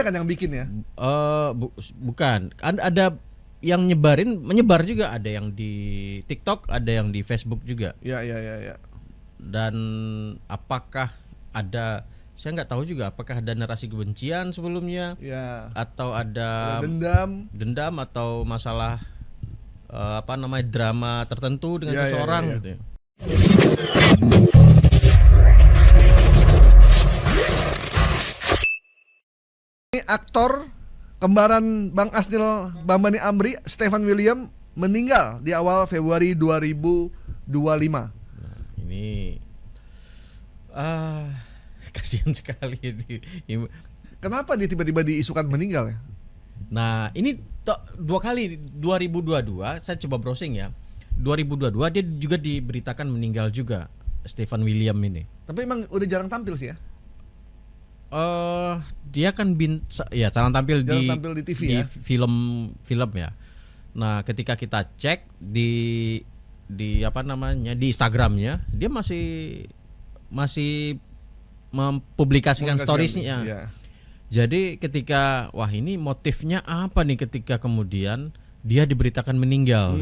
kan yang bikin ya? Bukan. Ada yang menyebar juga, ada yang di TikTok, ada yang di Facebook juga. Ya. Dan apakah ada, saya nggak tahu juga, apakah ada narasi kebencian sebelumnya, Ya. atau ada Dendam. atau masalah drama tertentu dengan seseorang gitu ya. Ini aktor kembaran Bang Asnil Bambani Amri, Stefan William, meninggal di awal Februari 2025. Nah, ini kasihan sekali. Kenapa dia tiba-tiba diisukan meninggal ya? Nah, ini 2 kali 2022 saya coba browsing ya. 2022 dia juga diberitakan meninggal juga, Stefan William ini. Tapi emang udah jarang tampil sih ya? Dia kan jarang tampil di TV di ya? film ya. Nah, ketika kita cek di di Instagramnya, dia masih mempublikasikan storiesnya. Ya. Jadi ketika ini motifnya apa nih ketika kemudian dia diberitakan meninggal.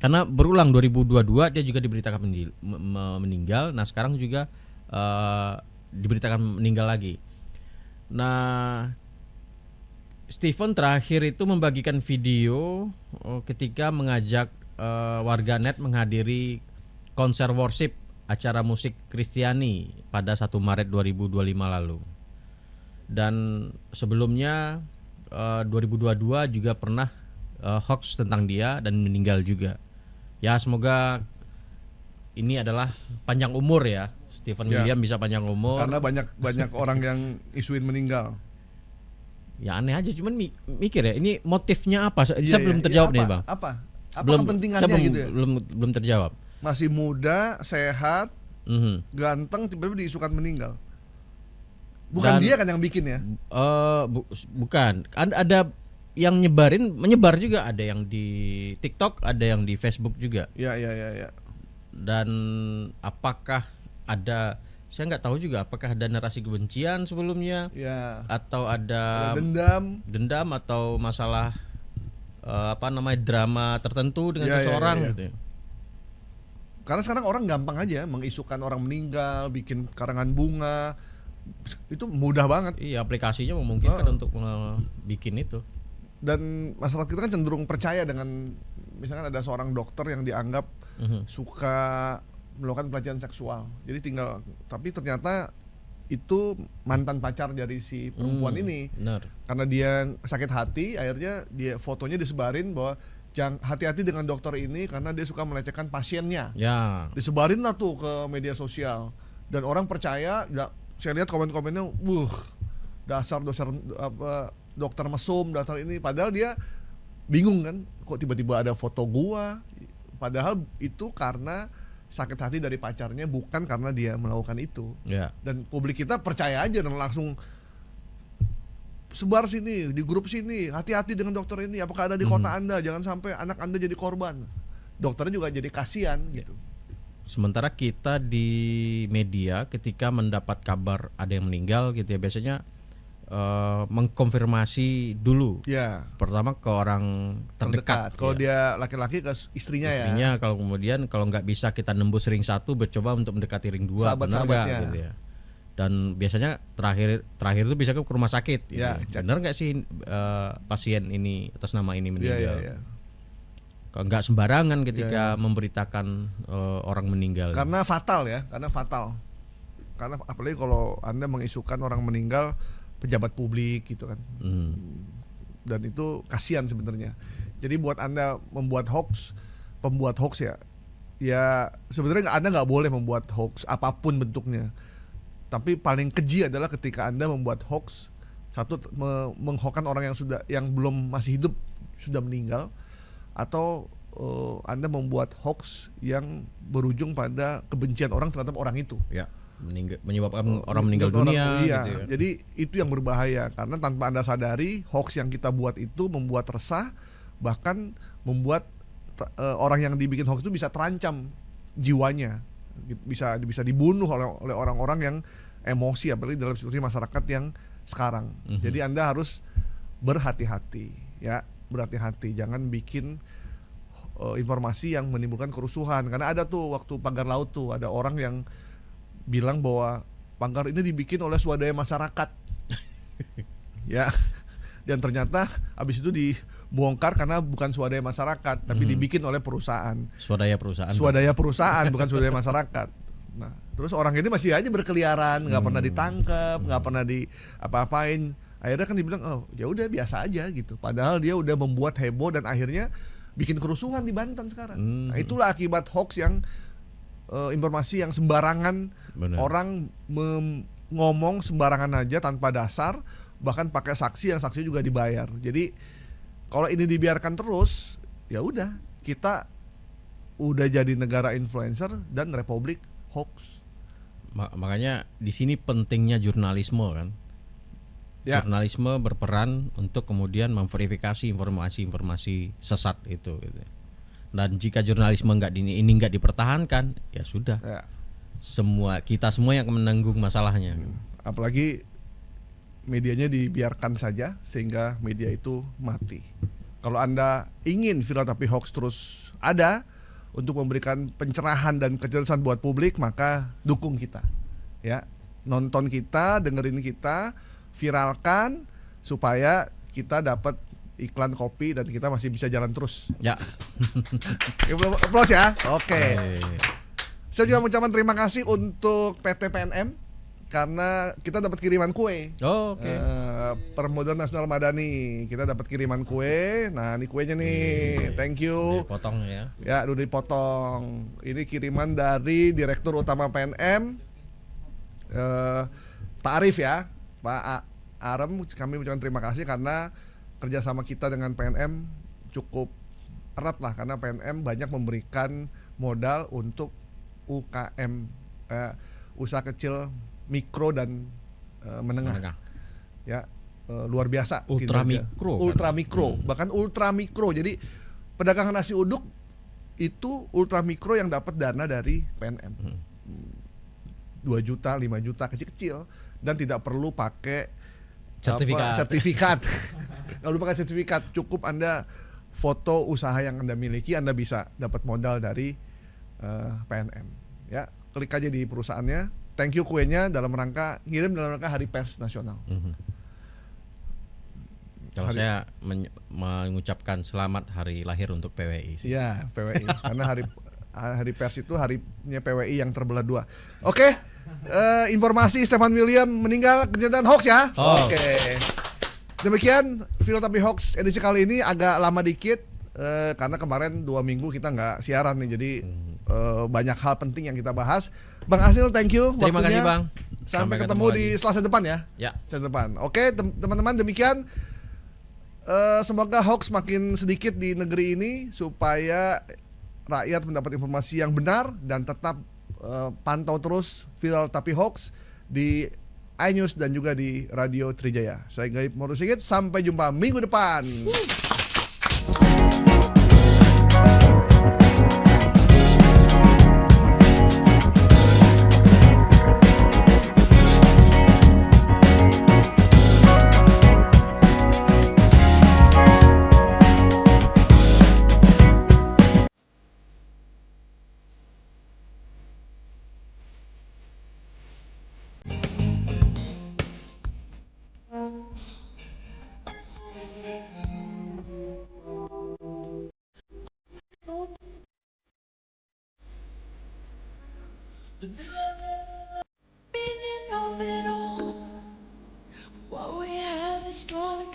Karena berulang 2022 dia juga diberitakan meninggal. Nah, sekarang juga diberitakan meninggal lagi. Nah, Stephen terakhir itu membagikan video ketika mengajak warganet menghadiri konser worship acara musik Kristiani pada 1 Maret 2025 lalu. Dan sebelumnya 2022 juga pernah hoax tentang dia dan meninggal juga. Ya, semoga ini adalah panjang umur ya. Stephen William bisa panjang umur. Karena banyak orang yang isuin meninggal. Ya aneh aja, cuman mikir ya, ini motifnya apa? Saya belum terjawab nih, Bang. Apa kepentingannya gitu ya? Belum terjawab. Masih muda, sehat, ganteng, tiba-tiba diisukan meninggal. Bukan dia kan yang bikin ya? Bukan. Ada yang menyebar juga, ada yang di TikTok, ada yang di Facebook juga. Ya. Dan apakah ada, saya nggak tahu juga, apakah ada narasi kebencian sebelumnya, atau ada dendam atau masalah drama tertentu dengan seseorang gitu ya. Karena sekarang orang gampang aja mengisukan orang meninggal, bikin karangan bunga, itu mudah banget. Iya, aplikasinya memungkinkan untuk bikin itu. Dan masyarakat kita kan cenderung percaya dengan, misalkan ada seorang dokter yang dianggap suka melakukan pelecehan seksual. Jadi tapi ternyata itu mantan pacar dari si perempuan ini. Benar. Karena dia sakit hati, akhirnya fotonya disebarin bahwa jangan hati-hati dengan dokter ini karena dia suka melecehkan pasiennya. Ya. Disebarin lah tuh ke media sosial dan orang percaya. Saya lihat komen-komennya, dasar dokter mesum, dasar ini. Padahal dia bingung kan, kok tiba-tiba ada foto gua. Padahal itu karena sakit hati dari pacarnya, bukan karena dia melakukan itu. Ya. Dan publik kita percaya aja dan langsung sebar sini, di grup sini, hati-hati dengan dokter ini, apakah ada di kota Anda, jangan sampai anak Anda jadi korban. Dokternya juga jadi kasihan gitu. Sementara kita di media ketika mendapat kabar ada yang meninggal gitu ya, biasanya mengkonfirmasi dulu. Ya. Pertama ke orang terdekat. Kalau dia laki-laki ke istrinya ya. Kalau kemudian kalau nggak bisa kita nembus ring 1, bercoba untuk mendekati ring 2, sahabat-sahabatnya gitu ya. Dan biasanya terakhir itu bisa ke rumah sakit gitu. Benar nggak sih pasien ini atas nama ini meninggal? Ya. Nggak sembarangan ketika memberitakan orang meninggal. Karena fatal. Karena apalagi kalau Anda mengisukan orang meninggal pejabat publik gitu kan. Dan itu kasihan sebenarnya. Jadi buat Anda pembuat hoax ya sebenarnya Anda nggak boleh membuat hoax apapun bentuknya. Tapi paling keji adalah ketika Anda membuat hoax, satu menghoaxkan orang yang belum masih hidup sudah meninggal, atau Anda membuat hoax yang berujung pada kebencian orang terhadap orang itu. Ya, menyebabkan orang meninggal dunia. Iya, gitu ya. Jadi itu yang berbahaya karena tanpa Anda sadari hoax yang kita buat itu membuat resah, bahkan membuat orang yang dibikin hoax itu bisa terancam jiwanya, bisa dibunuh oleh orang-orang yang emosi, apalagi dalam situasi masyarakat yang sekarang. Jadi Anda harus berhati-hati ya, berhati-hati, jangan bikin informasi yang menimbulkan kerusuhan. Karena ada tuh waktu pagar laut tuh ada orang yang bilang bahwa pagar ini dibikin oleh swadaya masyarakat. Ya. Dan ternyata habis itu dibongkar karena bukan swadaya masyarakat, tapi dibikin oleh perusahaan. Swadaya perusahaan. Swadaya perusahaan bukan swadaya masyarakat. Nah, terus orang ini masih aja berkeliaran, nggak pernah ditangkap, nggak pernah di apa-apain. Akhirnya kan dibilang, oh ya udah biasa aja gitu. Padahal dia udah membuat heboh dan akhirnya bikin kerusuhan di Banten sekarang. Nah, itulah akibat hoax yang informasi yang sembarangan. Benar. Orang ngomong sembarangan aja tanpa dasar, bahkan pakai saksi yang saksi juga dibayar. Jadi kalau ini dibiarkan terus, ya udah kita udah jadi negara influencer dan republik hoax. Makanya di sini pentingnya jurnalisme kan. Ya. Jurnalisme berperan untuk kemudian memverifikasi informasi-informasi sesat itu gitu. Dan jika jurnalisme ini nggak dipertahankan, ya sudah. Ya. Kita semua yang akan menanggung masalahnya. Apalagi medianya dibiarkan saja sehingga media itu mati. Kalau Anda ingin viral tapi hoax terus ada untuk memberikan pencerahan dan kecerdasan buat publik, maka dukung kita. Ya, nonton kita, dengerin kita, viralkan supaya kita dapat iklan kopi dan kita masih bisa jalan terus. Ya. Applause ya. Oke. Saya juga mengucapkan terima kasih untuk PT PNM karena kita dapat kiriman kue. Oh, oke. Permodalan Nasional Madani, kita dapat kiriman kue. Nah, ini kuenya nih. Thank you. Potong ya. Ya, udah dipotong. Ini kiriman dari Direktur Utama PNM, Pak Arif ya, Pak Arem. Kami mengucapkan terima kasih karena kerjasama kita dengan PNM cukup erat lah, karena PNM banyak memberikan modal untuk UKM, usaha kecil, mikro dan menengah. Ya, luar biasa. Ultra kinerja. mikro. Ultra kan? mikro, bahkan ultra mikro. Jadi pedagang nasi uduk itu ultra mikro yang dapat dana dari PNM. 2 juta, 5 juta, kecil-kecil, dan tidak perlu pakai sertifikat. Nggak perlu pakai sertifikat, cukup Anda foto usaha yang Anda miliki, Anda bisa dapat modal dari PNM. Ya, klik aja di perusahaannya. Thank you kuenya dalam rangka Hari Pers Nasional. Kalau saya mengucapkan selamat hari lahir untuk PWI sih. Ya, PWI. Karena hari pers itu harinya PWI yang terbelah 2. Oke. Informasi Stefan William meninggal kejadian hoax ya. Oke. Demikian Viral Tapi Hoax edisi kali ini agak lama dikit karena kemarin 2 minggu kita nggak siaran nih, jadi banyak hal penting yang kita bahas. Bang Asil, thank you Terima waktunya. kasih Bang. Sampai ketemu di Selasa depan ya. Ya. Selasa depan. Oke, teman-teman, demikian. Semoga hoax makin sedikit di negeri ini supaya rakyat mendapat informasi yang benar, dan tetap pantau terus Viral Tapi Hoax di iNews dan juga di Radio Trijaya. Saya Gaib Morusigit, sampai jumpa minggu depan. Meaning of it all, what we have is strong.